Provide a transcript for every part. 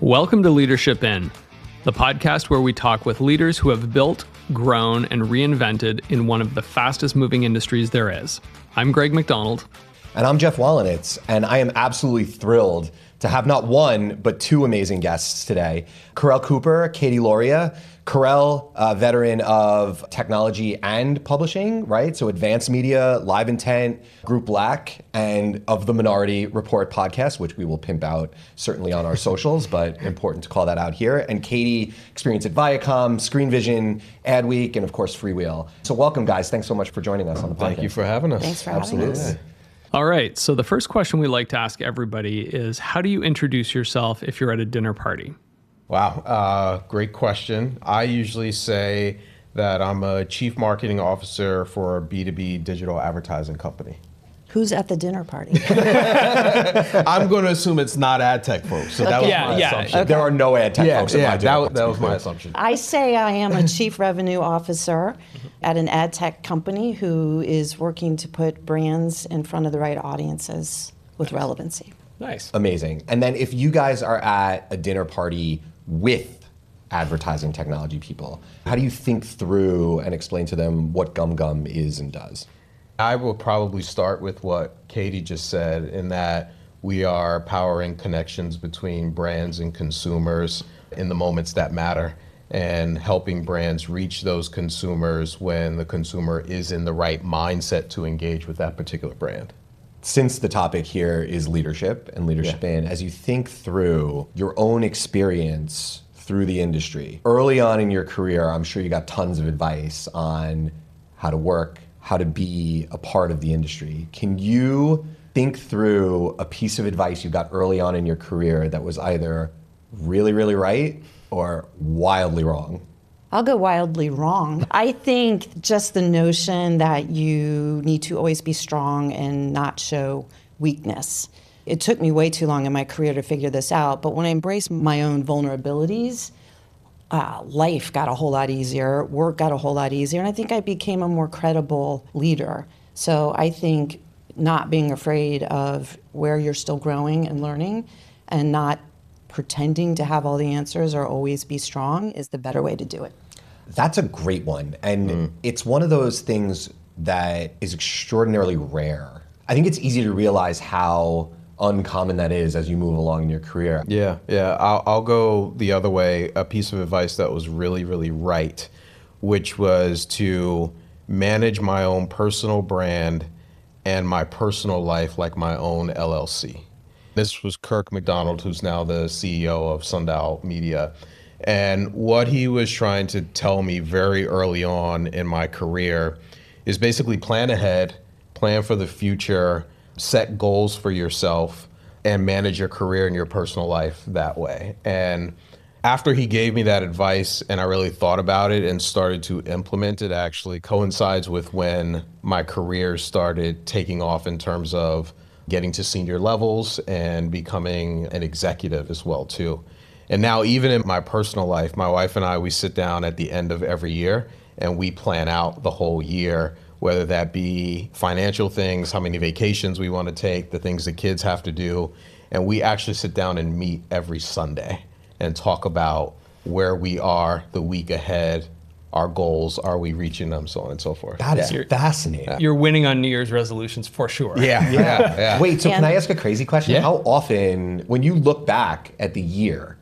Welcome to Leadership In, the podcast where we talk with leaders who have built, grown, and reinvented in one of the fastest moving industries there is. I'm Greg McDonald. And I'm Geoff Wallenitz, and I am absolutely thrilled to have not one, but two amazing guests today. Kerel Cooper, Katy Loria. Kerel, a veteran of technology and publishing, right? So Advanced Media, Live Intent, Group Black, and of the Minority Report podcast, which we will pimp out certainly on our socials, but important to call that out here. And Katy, experience at Viacom, Screen Vision, Adweek, and of course, Freewheel. So welcome, guys. Thanks so much for joining us on the podcast. Thank you for having us. Thanks for having us. All right, so the first question we like to ask everybody is, how do you introduce yourself if you're at a dinner party? Wow, great question. I usually say that I'm a chief marketing officer for a B2B digital advertising company. Who's at the dinner party? I'm going to assume it's not ad tech folks. So that was my assumption. Okay. There are no ad tech folks at my dinner. That was my assumption. I say I am a chief revenue officer at an ad tech company who is working to put brands in front of the right audiences with relevancy. Nice. Amazing. And then if you guys are at a dinner party with advertising technology people, how do you think through and explain to them what GumGum is and does? I will probably start with what Katy just said, in that we are powering connections between brands and consumers in the moments that matter, and helping brands reach those consumers when the consumer is in the right mindset to engage with that particular brand. Since the topic here is leadership and leadership in, as you think through your own experience through the industry, early on in your career, I'm sure you got tons of advice on how to work, how to be a part of the industry. Can you think through a piece of advice you got early on in your career that was either really, really right or wildly wrong? I'll go wildly wrong. I think just the notion that you need to always be strong and not show weakness. It took me way too long in my career to figure this out, but when I embraced my own vulnerabilities, life got a whole lot easier, work got a whole lot easier, and I think I became a more credible leader. So I think not being afraid of where you're still growing and learning and not pretending to have all the answers or always be strong is the better way to do it. That's a great one. And it's one of those things that is extraordinarily rare. I think it's easy to realize how uncommon that is as you move along in your career. Yeah. I'll go the other way. A piece of advice that was really, really right, which was to manage my own personal brand and my personal life like my own LLC. This was Kirk McDonald, who's now the CEO of Sundial Media. And what he was trying to tell me very early on in my career is basically plan ahead, plan for the future, set goals for yourself, and manage your career and your personal life that way. And after he gave me that advice and I really thought about it and started to implement it, actually coincides with when my career started taking off in terms of getting to senior levels and becoming an executive as well too. And now even in my personal life, my wife and I, we sit down at the end of every year and we plan out the whole year, whether that be financial things, how many vacations we want to take, the things the kids have to do. And we actually sit down and meet every Sunday and talk about where we are the week ahead, our goals, are we reaching them, so on and so forth. That is fascinating. You're winning on New Year's resolutions for sure. Yeah. Wait, so can I ask a crazy question? Yeah. How often, when you look back at the year,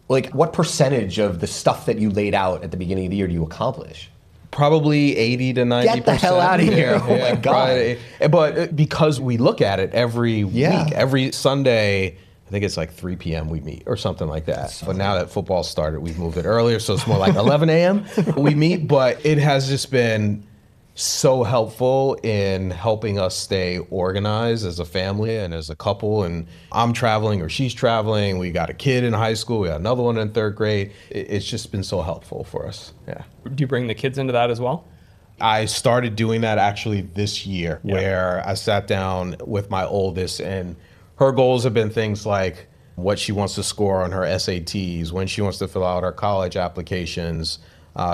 like what percentage of the stuff that you laid out at the beginning of the year do you accomplish? Probably 80 to 90%. Get the hell out of here. Oh my God. But because we look at it every week, every Sunday, I think it's like 3 p.m. we meet or something like that. But now that football started, we've moved it earlier, so it's more like 11 a.m. we meet. But it has just been so helpful in helping us stay organized as a family and as a couple. And I'm traveling or she's traveling. We got a kid in high school. We got another one in third grade. It's just been so helpful for us. Yeah. Do you bring the kids into that as well? I started doing that actually this year, where I sat down with my oldest, and her goals have been things like what she wants to score on her SATs, when she wants to fill out her college applications.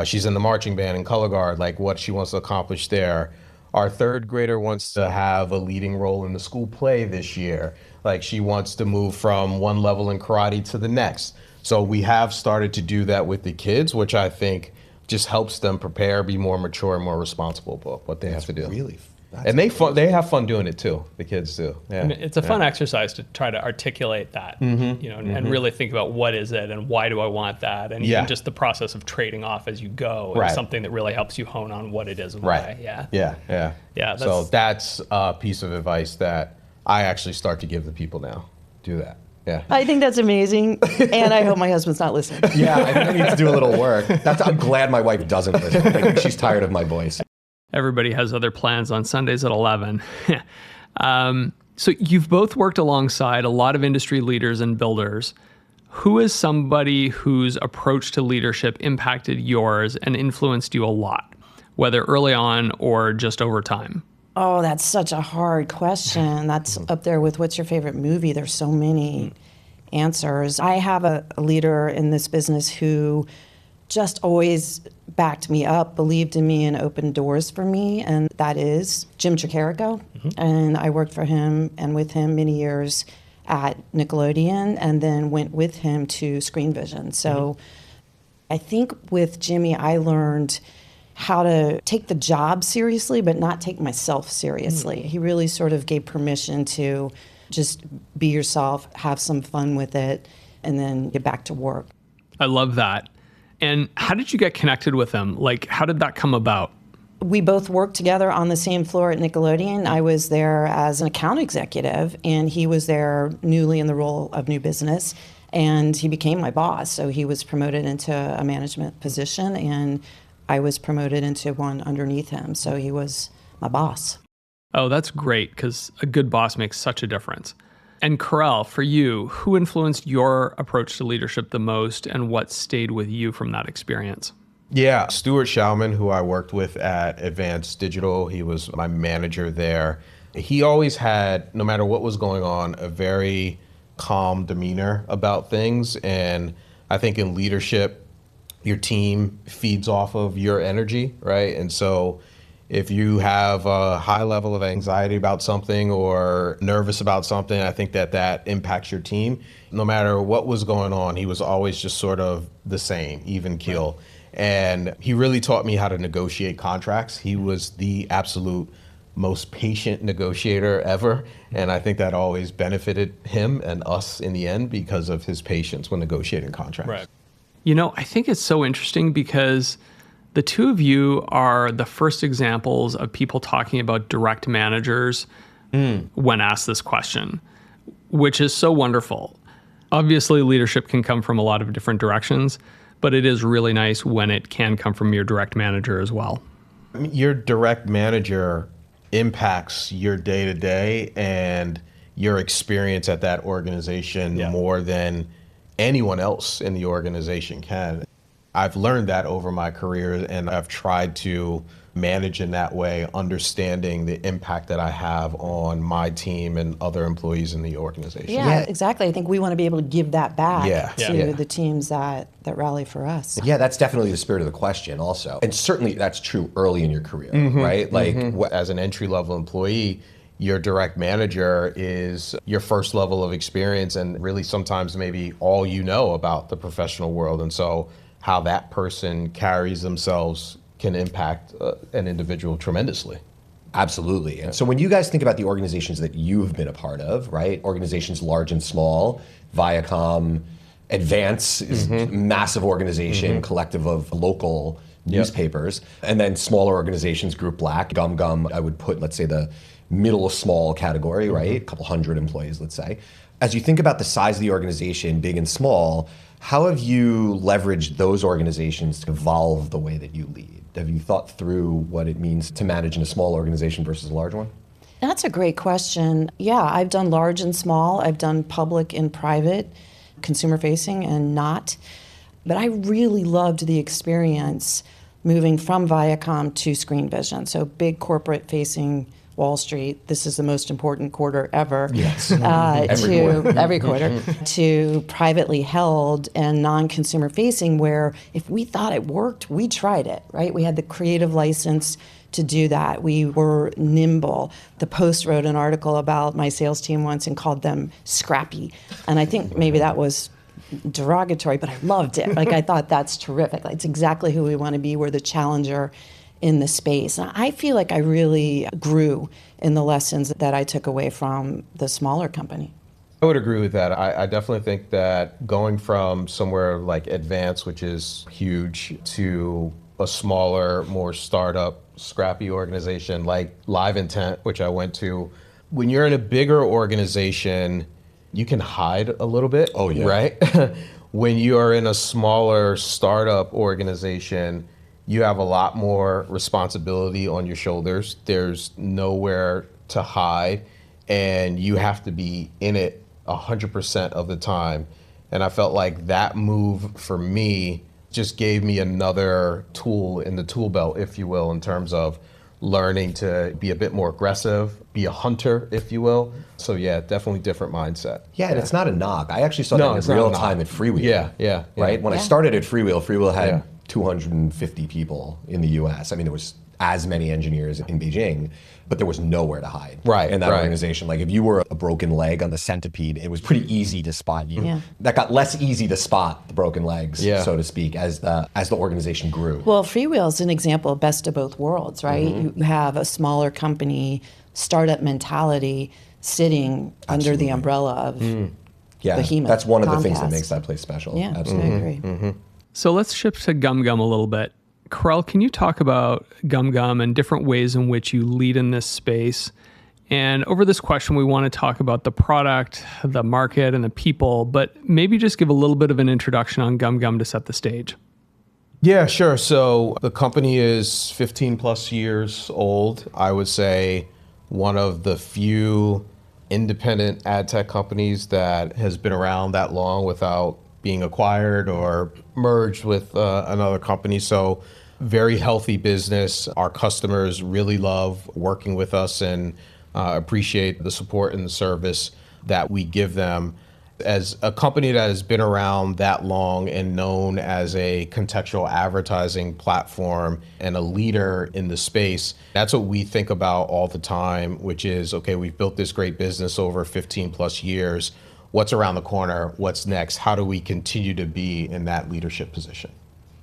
She's in the marching band and color guard, like what she wants to accomplish there. Our third grader wants to have a leading role in the school play this year. Like, she wants to move from one level in karate to the next. So we have started to do that with the kids, which I think just helps them prepare, be more mature and more responsible about what they have to do. Really, and they have fun doing it too. The kids do. Yeah. I mean, it's a fun exercise to try to articulate that, and really think about what is it and why do I want that, and even just the process of trading off as you go is something that really helps you hone on what it is and why. Yeah. So that's a piece of advice that I actually start to give the people now. Do that. Yeah. I think that's amazing, and I hope my husband's not listening. Yeah, I think I need to do a little work. I'm glad my wife doesn't listen. I think she's tired of my voice. Everybody has other plans on Sundays at 11. So you've both worked alongside a lot of industry leaders and builders. Who is somebody whose approach to leadership impacted yours and influenced you a lot, whether early on or just over time? Oh, that's such a hard question. That's up there with what's your favorite movie? There's so many answers. I have a leader in this business who just always backed me up, believed in me, and opened doors for me, and that is Jim Tricarico. And I worked for him and with him many years at Nickelodeon, and then went with him to Screen Vision. So I think with Jimmy, I learned how to take the job seriously, but not take myself seriously. He really sort of gave permission to just be yourself, have some fun with it, and then get back to work. I love that. And how did you get connected with him? Like, how did that come about? We both worked together on the same floor at Nickelodeon. I was there as an account executive, and he was there newly in the role of new business, and he became my boss. So he was promoted into a management position, and I was promoted into one underneath him. So he was my boss. Oh, that's great, because a good boss makes such a difference. And Kerel, for you, who influenced your approach to leadership the most, and what stayed with you from that experience? Yeah, Stuart Schauman, who I worked with at Advanced Digital, he was my manager there. He always had, no matter what was going on, a very calm demeanor about things. And I think in leadership, your team feeds off of your energy, right? And so if you have a high level of anxiety about something or nervous about something, I think that impacts your team. No matter what was going on, he was always just sort of the same, even keel. Right. And he really taught me how to negotiate contracts. He was the absolute most patient negotiator ever. And I think that always benefited him and us in the end because of his patience when negotiating contracts. Right. You know, I think it's so interesting because the two of you are the first examples of people talking about direct managers when asked this question, which is so wonderful. Obviously, leadership can come from a lot of different directions, but it is really nice when it can come from your direct manager as well. I mean, your direct manager impacts your day-to-day and your experience at that organization more than anyone else in the organization can. I've learned that over my career, and I've tried to manage in that way, understanding the impact that I have on my team and other employees in the organization. Yeah, exactly. I think we want to be able to give that back to the teams that rally for us. Yeah, that's definitely the spirit of the question also. And certainly that's true early in your career, right? Like as an entry-level employee, your direct manager is your first level of experience and really sometimes maybe all you know about the professional world. And so how that person carries themselves can impact an individual tremendously. Absolutely. And so when you guys think about the organizations that you've been a part of, right? Organizations large and small, Viacom, Advance is a massive organization, collective of local newspapers, and then smaller organizations, Group Black, GumGum, I would put, let's say, the middle small category, right? A couple hundred employees, let's say. As you think about the size of the organization, big and small, how have you leveraged those organizations to evolve the way that you lead? Have you thought through what it means to manage in a small organization versus a large one? That's a great question. Yeah, I've done large and small. I've done public and private, consumer facing and not. But I really loved the experience moving from Viacom to Screen Vision, so big corporate facing Wall Street, this is the most important quarter ever. Yes. Every quarter, to privately held and non-consumer facing, where if we thought it worked, we tried it, right? We had the creative license to do that. We were nimble. The Post wrote an article about my sales team once and called them scrappy. And I think maybe that was derogatory, but I loved it. Like, I thought that's terrific. Like, it's exactly who we want to be. We're the challenger in the space. And I feel like I really grew in the lessons that I took away from the smaller company. I would agree with that. I definitely think that going from somewhere like Advance, which is huge, to a smaller, more startup, scrappy organization like Live Intent, which I went to, when you're in a bigger organization, you can hide a little bit, right? When you are in a smaller startup organization, you have a lot more responsibility on your shoulders. There's nowhere to hide, and you have to be in it 100% of the time. And I felt like that move for me just gave me another tool in the tool belt, if you will, in terms of learning to be a bit more aggressive, be a hunter, if you will. So yeah, definitely different mindset. Yeah, and it's not a knock. I actually saw that in real time at Freewheel. Yeah. Right? When I started at Freewheel had 250 people in the US. I mean, there was as many engineers in Beijing, but there was nowhere to hide in that organization. Like, if you were a broken leg on the Centipede, it was pretty easy to spot you. Yeah. That got less easy to spot the broken legs, so to speak, as the organization grew. Well, Freewheel is an example of best of both worlds, right? You have a smaller company, startup mentality, sitting under the umbrella of behemoth. That's one of the Comcast. things that makes that place special. Yeah, Absolutely. I agree. So let's shift to GumGum a little bit. Kerel, can you talk about GumGum and different ways in which you lead in this space? And over this question, we want to talk about the product, the market, and the people, but maybe just give a little bit of an introduction on GumGum to set the stage. Yeah, sure. So the company is 15 plus years old. I would say one of the few independent ad tech companies that has been around that long without being acquired or merged with another company. So very healthy business. Our customers really love working with us and appreciate the support and the service that we give them. As a company that has been around that long and known as a contextual advertising platform and a leader in the space, that's what we think about all the time, which is, okay, we've built this great business over 15 plus years. What's around the corner? What's next? How do we continue to be in that leadership position?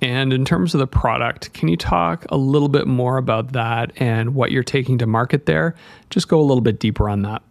And in terms of the product, can you talk a little bit more about that and what you're taking to market there? Just go a little bit deeper on that.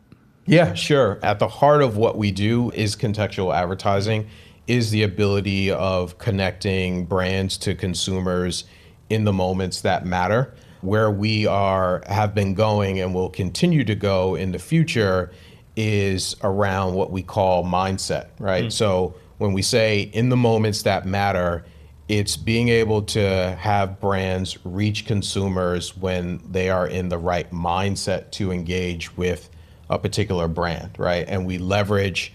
Yeah, sure. At the heart of what we do is contextual advertising, is the ability of connecting brands to consumers in the moments that matter. Where we have been going and will continue to go in the future is around what we call mindset, right? So when we say in the moments that matter, it's being able to have brands reach consumers when they are in the right mindset to engage with a particular brand, right? And we leverage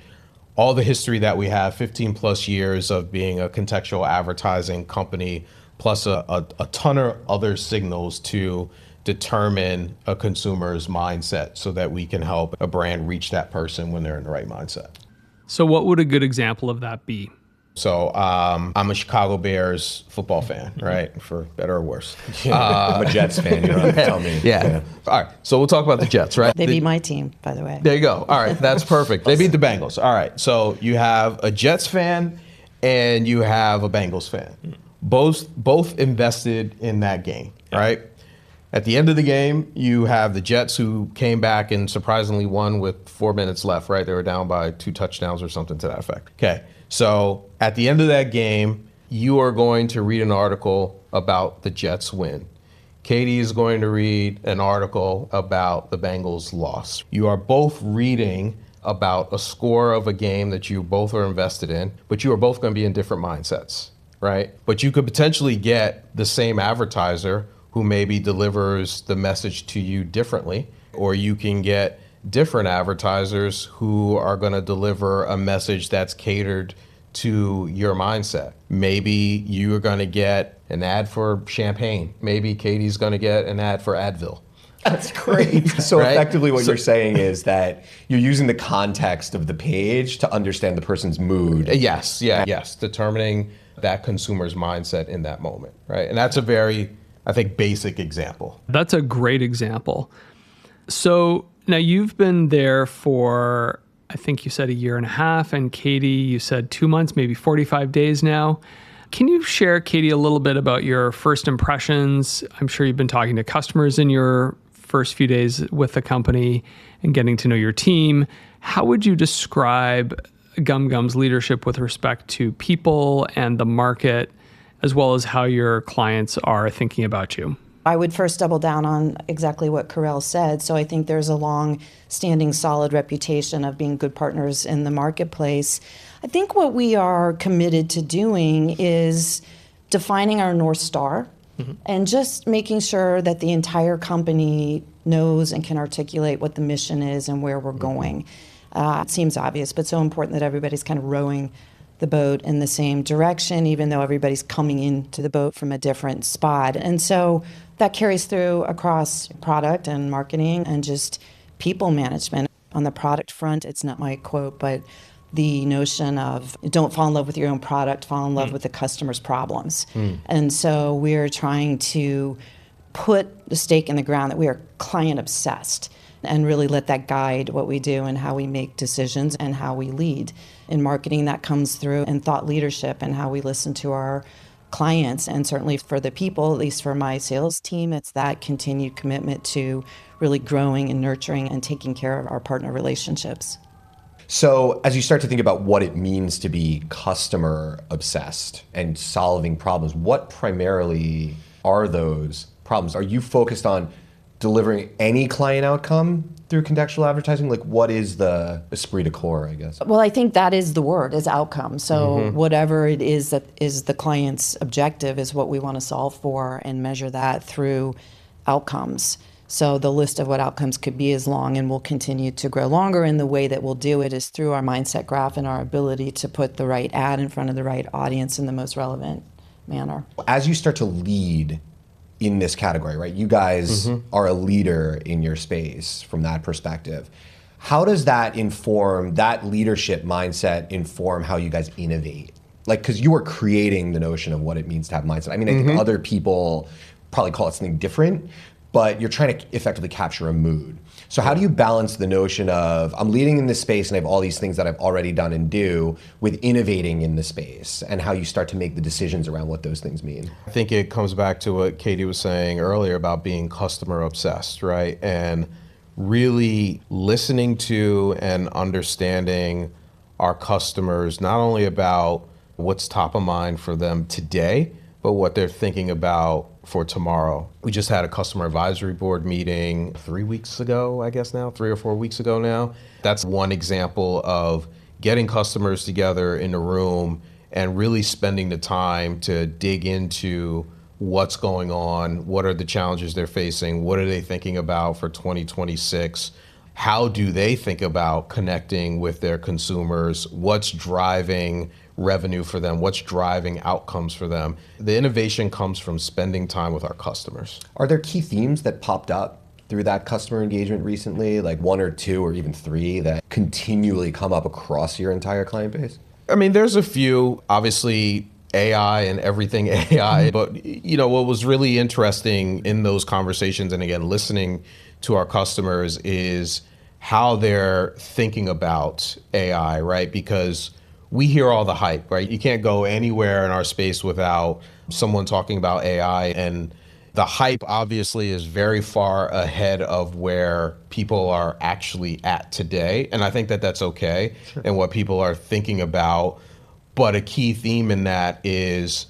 all the history that we have, 15 plus years of being a contextual advertising company, plus a ton of other signals to determine a consumer's mindset so that we can help a brand reach that person when they're in the right mindset. So what would a good example of that be? So I'm a Chicago Bears football fan, right? For better or worse. I'm a Jets fan, you don't have to tell me. Yeah. All right. So we'll talk about the Jets, right? They beat my team, by the way. There you go. All right. That's perfect. They beat the Bengals. All right. So you have a Jets fan and you have a Bengals fan. Both invested in that game, right? At the end of the game, you have the Jets who came back and surprisingly won with 4 minutes left, right? They were down by 2 touchdowns or something to that effect. Okay. So at the end of that game, you are going to read an article about the Jets win. Katy is going to read an article about the Bengals loss. You are both reading about a score of a game that you both are invested in, but you are both going to be in different mindsets, right? But you could potentially get the same advertiser who maybe delivers the message to you differently, or you can get different advertisers who are going to deliver a message that's catered to your mindset. Maybe you're going to get an ad for champagne. Maybe Katy's going to get an ad for Advil. That's great. So Right? effectively what you're saying is that you're using the context of the page to understand the person's mood. Yes, yes. Determining that consumer's mindset in that moment, right? And that's a very, I think, basic example. That's a great example. So now you've been there for, I think you said 1.5 years, and Katy, you said 2 months, maybe 45 days now. Can you share, Katy, a little bit about your first impressions? I'm sure you've been talking to customers in your first few days with the company and getting to know your team. How would you describe GumGum's leadership with respect to people and the market, as well as how your clients are thinking about you? I would first double down on exactly what Kerel said. So I think there's a long-standing, solid reputation of being good partners in the marketplace. I think what we are committed to doing is defining our North Star and just making sure that the entire company knows and can articulate what the mission is and where we're going. It seems obvious, but so important that everybody's kind of rowing the boat in the same direction, even though everybody's coming into the boat from a different spot. And so that carries through across product and marketing and just people management. On the product front, it's not my quote, but the notion of don't fall in love with your own product, fall in love with the customer's problems. And so we're trying to put the stake in the ground that we are client obsessed and really let that guide what we do and how we make decisions and how we lead. In marketing, that comes through in thought leadership and how we listen to our clients. And certainly for the people, at least for my sales team, it's that continued commitment to really growing and nurturing and taking care of our partner relationships. So as you start to think about what it means to be customer obsessed and solving problems, what primarily are those problems? Are you focused on delivering any client outcome through contextual advertising? Like, what is the esprit de corps, I guess? Well, I think that is the word, is outcome. So whatever it is that is the client's objective is what we want to solve for and measure that through outcomes. So the list of what outcomes could be is long and will continue to grow longer. And the way that we'll do it is through our mindset graph and our ability to put the right ad in front of the right audience in the most relevant manner. As you start to lead in this category, right? You guys are a leader in your space from that perspective. How does that inform, that leadership mindset inform how you guys innovate? Like, because you are creating the notion of what it means to have mindset. I mean, I think other people probably call it something different, but you're trying to effectively capture a mood. So how do you balance the notion of, I'm leading in this space and I have all these things that I've already done and do, with innovating in the space, and how you start to make the decisions around what those things mean? I think it comes back to what Katy was saying earlier about being customer obsessed, right? And really listening to and understanding our customers, not only about what's top of mind for them today, but what they're thinking about for tomorrow. We just had a customer advisory board meeting 3 weeks ago, I guess now, 3 or 4 weeks ago now. That's one example of getting customers together in a room and really spending the time to dig into what's going on, what are the challenges they're facing, what are they thinking about for 2026, how do they think about connecting with their consumers, what's driving revenue for them, what's driving outcomes for them. The innovation comes from spending time with our customers. Are there key themes that popped up through that customer engagement recently, like 1 or 2 or even 3 that continually come up across your entire client base? I mean, there's a few, obviously AI and everything AI, but you know, what was really interesting in those conversations, and again, listening to our customers, is how they're thinking about AI, right? Because we hear all the hype, right? You can't go anywhere in our space without someone talking about AI, and the hype obviously is very far ahead of where people are actually at today. And I think that that's okay, and what people are thinking about. But a key theme in that is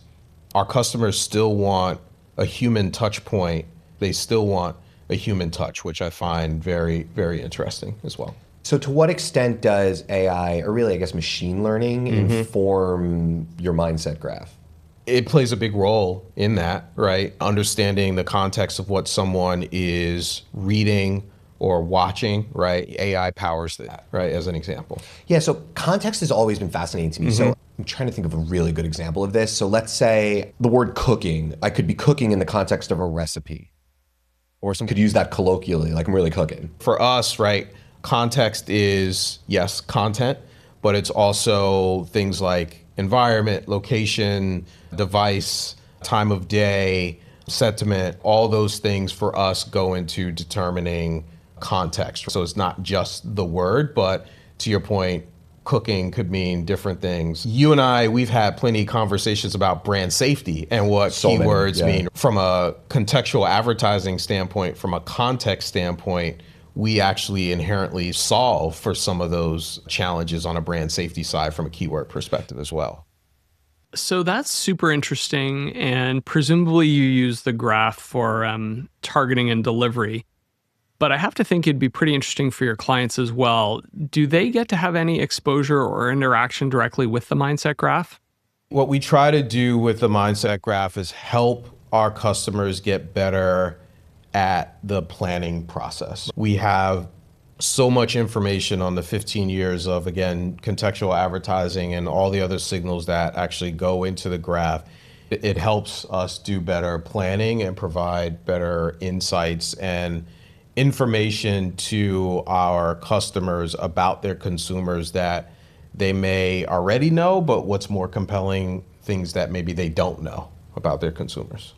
our customers still want a human touch point. They still want a human touch, which I find very, very interesting as well. So to what extent does AI, or really I guess machine learning, inform your mindset graph? It plays a big role in that, right? Understanding the context of what someone is reading or watching, right? AI powers that, right, as an example. Yeah, so context has always been fascinating to me. So I'm trying to think of a really good example of this. So let's say the word cooking, I could be cooking in the context of a recipe. Or some could use that colloquially, like I'm really cooking. For us, right, context is, yes, content, but it's also things like environment, location, device, time of day, sentiment. All those things for us go into determining context. So it's not just the word, but to your point, cooking could mean different things. You and I, we've had plenty of conversations about brand safety and what keywords mean. From a contextual advertising standpoint, from a context standpoint, we actually inherently solve for some of those challenges on a brand safety side from a keyword perspective as well. So that's super interesting. And presumably you use the graph for targeting and delivery. But I have to think it'd be pretty interesting for your clients as well. Do they get to have any exposure or interaction directly with the mindset graph? What we try to do with the mindset graph is help our customers get better at the planning process. We have so much information on the 15 years of, again, contextual advertising and all the other signals that actually go into the graph. It helps us do better planning and provide better insights and information to our customers about their consumers that they may already know, but what's more compelling, things that maybe they don't know about their consumers.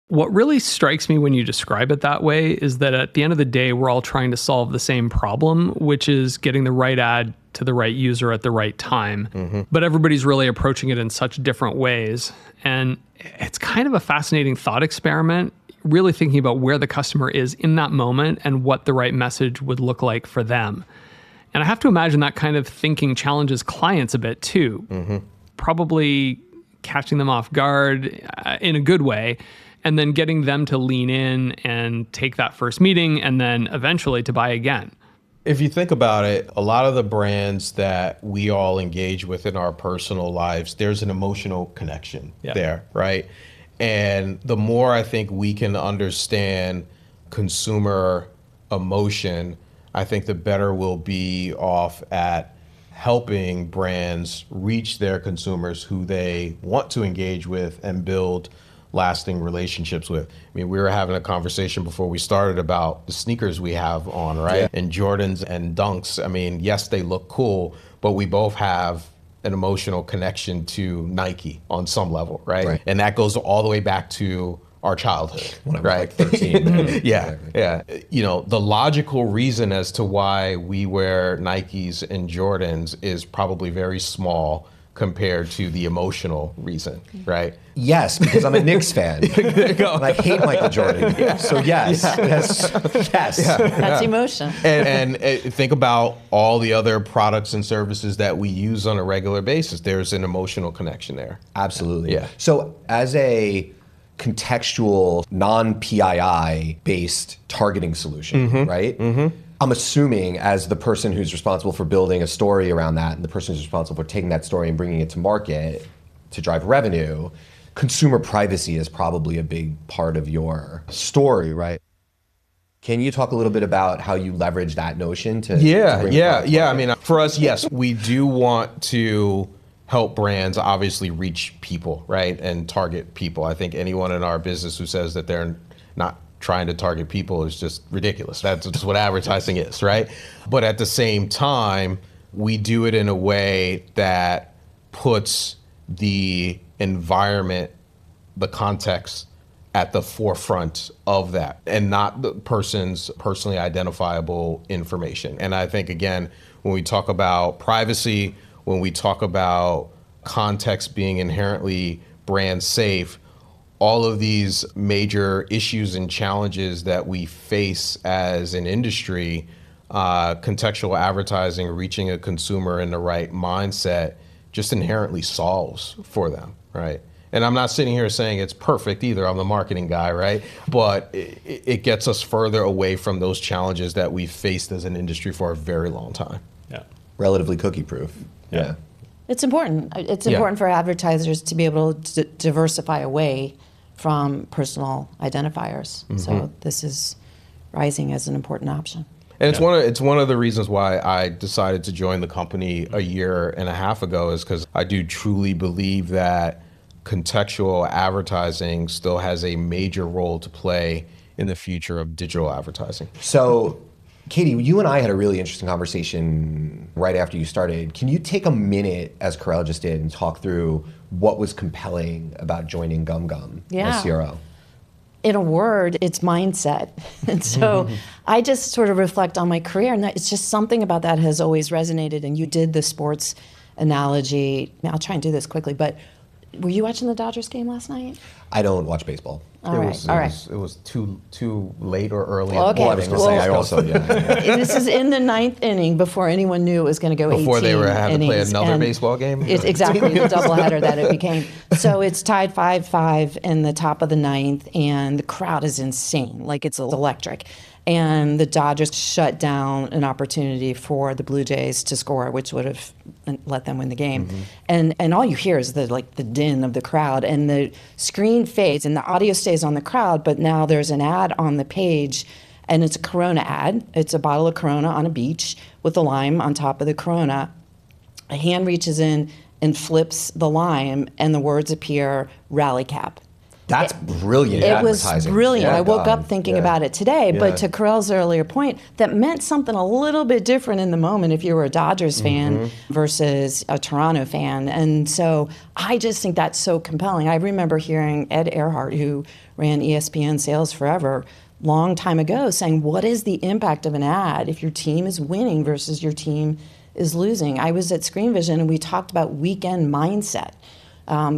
What really strikes me when you describe it that way is that at the end of the day, we're all trying to solve the same problem, which is getting the right ad to the right user at the right time. But everybody's really approaching it in such different ways. And it's kind of a fascinating thought experiment, really thinking about where the customer is in that moment and what the right message would look like for them. And I have to imagine that kind of thinking challenges clients a bit too, probably catching them off guard in a good way, and then getting them to lean in and take that first meeting and then eventually to buy again. If you think about it, a lot of the brands that we all engage with in our personal lives, there's an emotional connection there, right? And the more I think we can understand consumer emotion, I think the better we'll be off at helping brands reach their consumers who they want to engage with and build lasting relationships with. I mean, we were having a conversation before we started about the sneakers we have on, right? And Jordans and Dunks. I mean, yes, they look cool, but we both have an emotional connection to Nike on some level, right? And that goes all the way back to our childhood, right? Like 13. Yeah. You know, the logical reason as to why we wear Nikes and Jordans is probably very small compared to the emotional reason, right? Yes, because I'm a Knicks fan. And I hate Michael Jordan. So yes. That's emotion. And think about all the other products and services that we use on a regular basis. There's an emotional connection there. Absolutely. Yeah. So as a contextual, non-PII based targeting solution, right? I'm assuming as the person who's responsible for building a story around that and the person who's responsible for taking that story and bringing it to market to drive revenue, consumer privacy is probably a big part of your story, right? Can you talk a little bit about how you leverage that notion to I mean, for us, yes, we do want to help brands obviously reach people, right? And target people. I think anyone in our business who says that they're not trying to target people is just ridiculous. That's just what advertising is, right? But at the same time, we do it in a way that puts the environment, the context at the forefront of that and not the person's personally identifiable information. And I think, again, when we talk about privacy, when we talk about context being inherently brand safe, all of these major issues and challenges that we face as an industry, contextual advertising, reaching a consumer in the right mindset just inherently solves for them, right? And I'm not sitting here saying it's perfect either. I'm the marketing guy, right? But it gets us further away from those challenges that we've faced as an industry for a very long time. Yeah. relatively cookie proof? Yeah. It's important. It's important for advertisers to be able to diversify away from personal identifiers. Mm-hmm. So this is rising as an important option. And it's one of the reasons why I decided to join the company a year and a half ago, is because I do truly believe that contextual advertising still has a major role to play in the future of digital advertising. So, Katy, you and I had a really interesting conversation right after you started. Can you take a minute, as Kerel just did, and talk through what was compelling about joining GumGum as CRO? In a word, it's mindset. And so I just sort of reflect on my career, and it's just something about that has always resonated. And you did the sports analogy. I'll try and do this quickly, but were you watching the Dodgers game last night? I don't watch baseball. All right. It was too late or early. Okay. Well, I was going to say, I also, This is in the ninth inning before anyone knew it was going to go 18 Before they had to play innings, another baseball game? It's exactly the doubleheader that it became. So it's tied 5-5 in the top of the ninth, and the crowd is insane. Like, it's electric. And the Dodgers shut down an opportunity for the Blue Jays to score, which would have let them win the game. And all you hear is the din of the crowd, and the screen fades and the audio stays on the crowd, but now there's an ad on the page, and it's a Corona ad. It's a bottle of Corona on a beach with a lime on top of the Corona. A hand reaches in and flips the lime, and the words appear, rally cap. That's brilliant It was advertising. brilliant. Yeah, I woke up thinking about it today, but to Kerel's earlier point, that meant something a little bit different in the moment if you were a Dodgers fan versus a Toronto fan. And so I just think that's so compelling. I remember hearing Ed Earhart, who ran ESPN Sales Forever, long time ago, saying, what is the impact of an ad if your team is winning versus your team is losing? I was at Screen Vision, and we talked about weekend mindset.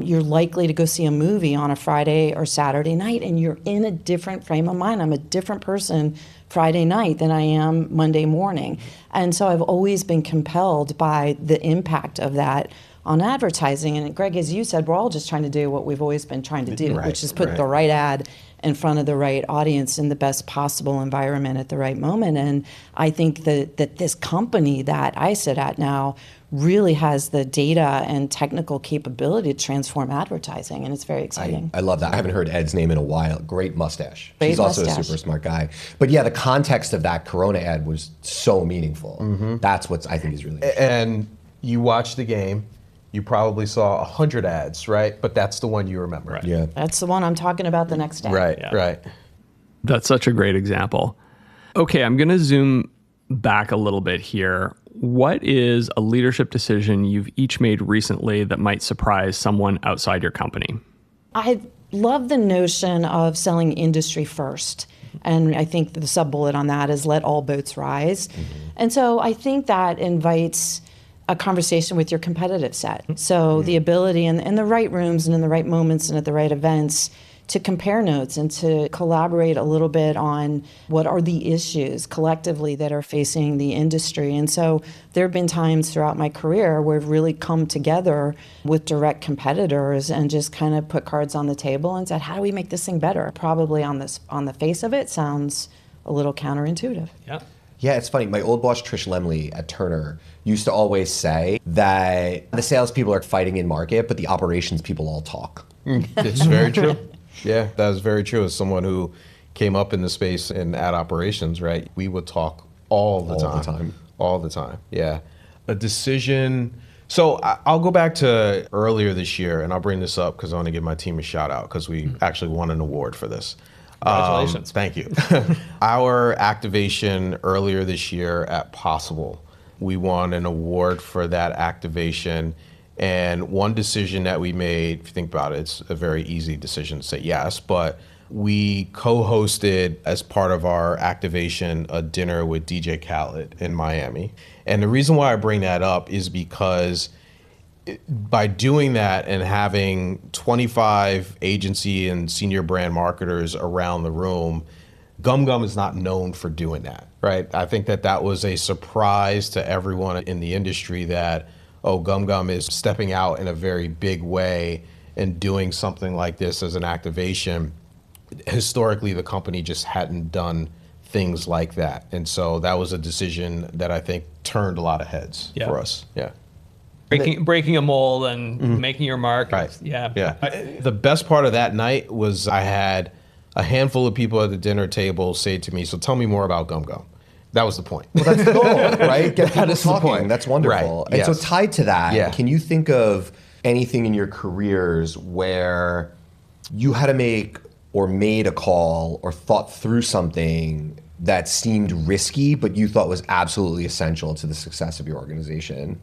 You're likely to go see a movie on a Friday or Saturday night, and you're in a different frame of mind. I'm a different person Friday night than I am Monday morning. And so I've always been compelled by the impact of that on advertising. And Greg, as you said, we're all just trying to do what we've always been trying to do, which is put the right ad in front of the right audience in the best possible environment at the right moment. And I think that this company that I sit at now really has the data and technical capability to transform advertising, and it's very exciting. I love that. I haven't heard Ed's name in a while. Great mustache. Great He's also mustache. a super smart guy. But yeah, the context of that Corona ad was so meaningful. That's what I think is really interesting. And you watched the game, you probably saw 100 ads, right? But that's the one you remember. Right. Yeah. That's the one I'm talking about the next day. Right. That's such a great example. Okay, I'm going to zoom back a little bit here. What is a leadership decision you've each made recently that might surprise someone outside your company? I love the notion of selling industry first. And I think the sub-bullet on that is let all boats rise. And so I think that invites a conversation with your competitive set. So the ability in the right rooms and in the right moments and at the right events to compare notes and to collaborate a little bit on what are the issues collectively that are facing the industry. And so there have been times throughout my career where we've really come together with direct competitors and just kind of put cards on the table and said, how do we make this thing better? Probably on the face of it sounds a little counterintuitive. Yeah. Yeah, it's funny. My old boss, Trish Lemley at Turner, used to always say that the salespeople are fighting in market, but the operations people all talk. It's very true. Yeah, that is very true. As someone who came up in the space in ad operations, right, we would talk all the time. Yeah. A decision. So I'll go back to earlier this year, and I'll bring this up because I want to give my team a shout out because we actually won an award for this. Congratulations. Thank you. Our activation earlier this year at Possible, we won an award for that activation. And one decision that we made, if you think about it, it's a very easy decision to say yes, but we co-hosted as part of our activation a dinner with DJ Khaled in Miami. And the reason why I bring that up is because by doing that and having 25 agency and senior brand marketers around the room, GumGum is not known for doing that, right? I think that was a surprise to everyone in the industry that, oh, GumGum is stepping out in a very big way and doing something like this as an activation. Historically, the company just hadn't done things like that. And so that was a decision that I think turned a lot of heads for us. Yeah. Breaking a mold and making your mark. Right. Yeah. The best part of that night was I had a handful of people at the dinner table say to me, so tell me more about GumGum. That was the point. Well, that's the goal, right? Get people is the talking. point. That's wonderful. Right. And so tied to that, Yeah. can you think of anything in your careers where you had to make or made a call or thought through something that seemed risky, but you thought was absolutely essential to the success of your organization?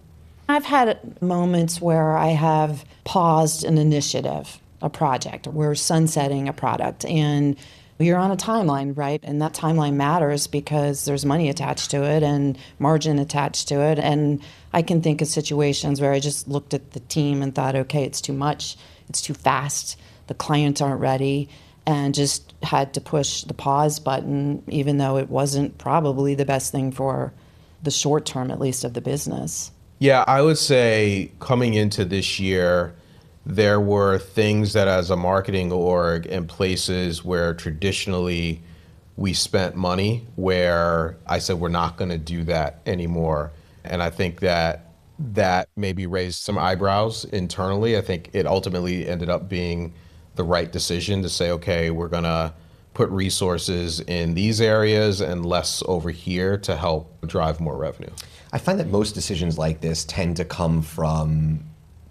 I've had moments where I have paused an initiative, a project. We're sunsetting a product, and you're on a timeline, right? And that timeline matters because there's money attached to it and margin attached to it. And I can think of situations where I just looked at the team and thought, okay, it's too much, it's too fast, the clients aren't ready, and just had to push the pause button, even though it wasn't probably the best thing for the short term, at least, of the business. Yeah, I would say coming into this year, there were things that as a marketing org and places where traditionally we spent money where I said we're not going to do that anymore. And I think that maybe raised some eyebrows internally. I think it ultimately ended up being the right decision to say, okay, we're going to put resources in these areas and less over here to help drive more revenue. I find that most decisions like this tend to come from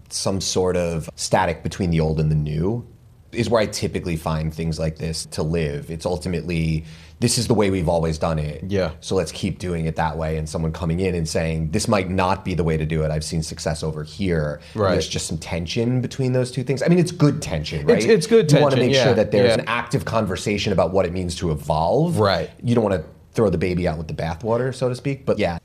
some sort of static between the old and the new, is where I typically find things like this to live. It's ultimately, this is the way we've always done it. Yeah. So let's keep doing it that way. And someone coming in and saying, this might not be the way to do it. I've seen success over here. Right. There's just some tension between those two things. I mean, it's good tension, right? It's good tension. You want to make sure that there's an an active conversation about what it means to evolve. Right. You don't want to throw the baby out with the bathwater, so to speak. But yeah.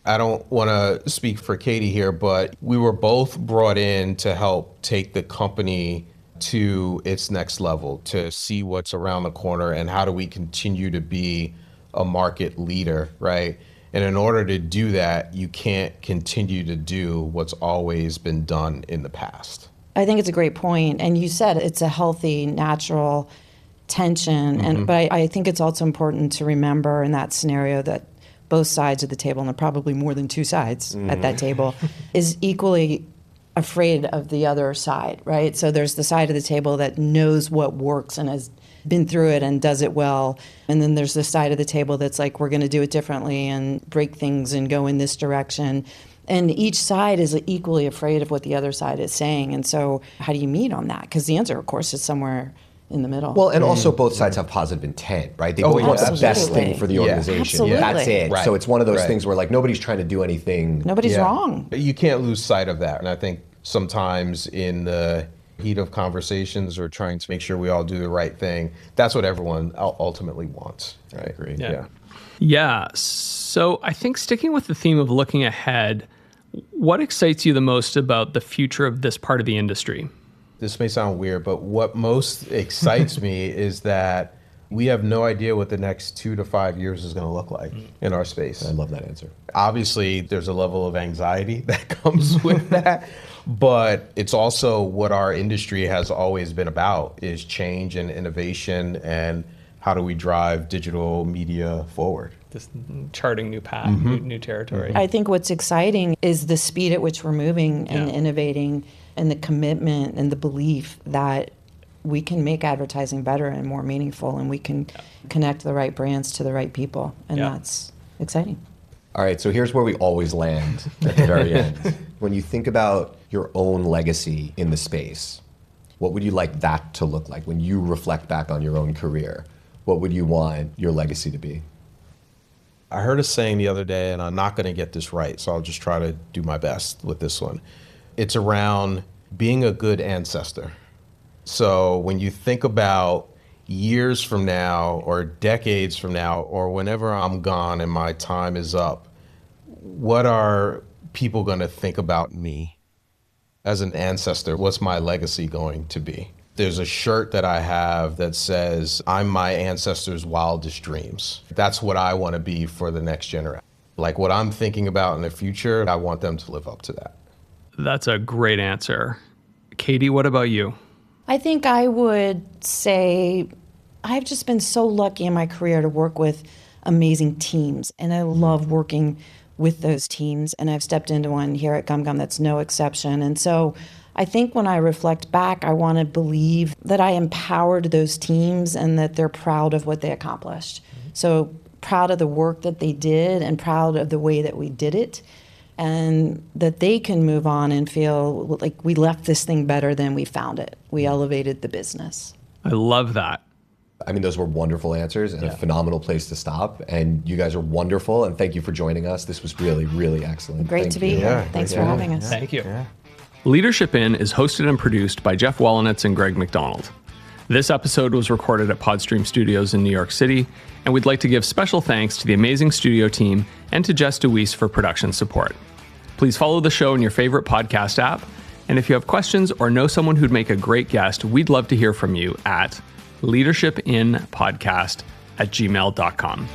I don't want to speak for Katy here, but we were both brought in to help take the company to its next level, to see what's around the corner and how do we continue to be a market leader, right? And in order to do that, you can't continue to do what's always been done in the past. I think it's a great point. And you said it's a healthy, natural tension. But I think it's also important to remember in that scenario that both sides of the table, and there are probably more than two sides at that table, is equally afraid of the other side, right? So there's the side of the table that knows what works and has been through it and does it well. And then there's the side of the table that's like, we're going to do it differently and break things and go in this direction. And each side is equally afraid of what the other side is saying. And so how do you meet on that? Because the answer, of course, is somewhere in the middle. Well, and also both sides have positive intent, right? They both want the best thing for the organization. Absolutely. That's it. Right. So it's one of those things where like nobody's trying to do anything. Nobody's wrong. You can't lose sight of that. And I think sometimes in the heat of conversations or trying to make sure we all do the right thing, that's what everyone ultimately wants. Right? I agree. Yeah. So I think sticking with the theme of looking ahead, what excites you the most about the future of this part of the industry? This may sound weird, but what most excites me is that we have no idea what the next 2 to 5 years is going to look like in our space. I love that answer. Obviously, there's a level of anxiety that comes with that, but it's also what our industry has always been about, is change and innovation, and how do we drive digital media forward. Just charting new path, new territory. I think what's exciting is the speed at which we're moving and innovating, and the commitment and the belief that we can make advertising better and more meaningful, and we can connect the right brands to the right people. And that's exciting. All right, so here's where we always land at the very end. When you think about your own legacy in the space, what would you like that to look like? When you reflect back on your own career, what would you want your legacy to be? I heard a saying the other day, and I'm not going to get this right, so I'll just try to do my best with this one. It's around being a good ancestor. So when you think about years from now or decades from now or whenever I'm gone and my time is up, what are people going to think about me as an ancestor? What's my legacy going to be? There's a shirt that I have that says, I'm my ancestors' wildest dreams. That's what I want to be for the next generation. Like what I'm thinking about in the future, I want them to live up to that. That's a great answer. Katy, what about you? I think I would say I've just been so lucky in my career to work with amazing teams, and I love working with those teams, and I've stepped into one here at GumGum that's no exception. And so I think when I reflect back, I want to believe that I empowered those teams and that they're proud of what they accomplished. So proud of the work that they did and proud of the way that we did it, and that they can move on and feel like we left this thing better than we found it. We elevated the business. I love that. I mean, those were wonderful answers and a phenomenal place to stop. And you guys are wonderful. And thank you for joining us. This was really, really excellent. Great to be here. Thanks for having us. Thank you. Leadership In is hosted and produced by Geoff Wellenitz and Greg McDonald. This episode was recorded at Podstream Studios in New York City, and we'd like to give special thanks to the amazing studio team and to Jess DeWeese for production support. Please follow the show in your favorite podcast app, and if you have questions or know someone who'd make a great guest, we'd love to hear from you at leadershipinpodcast@gmail.com.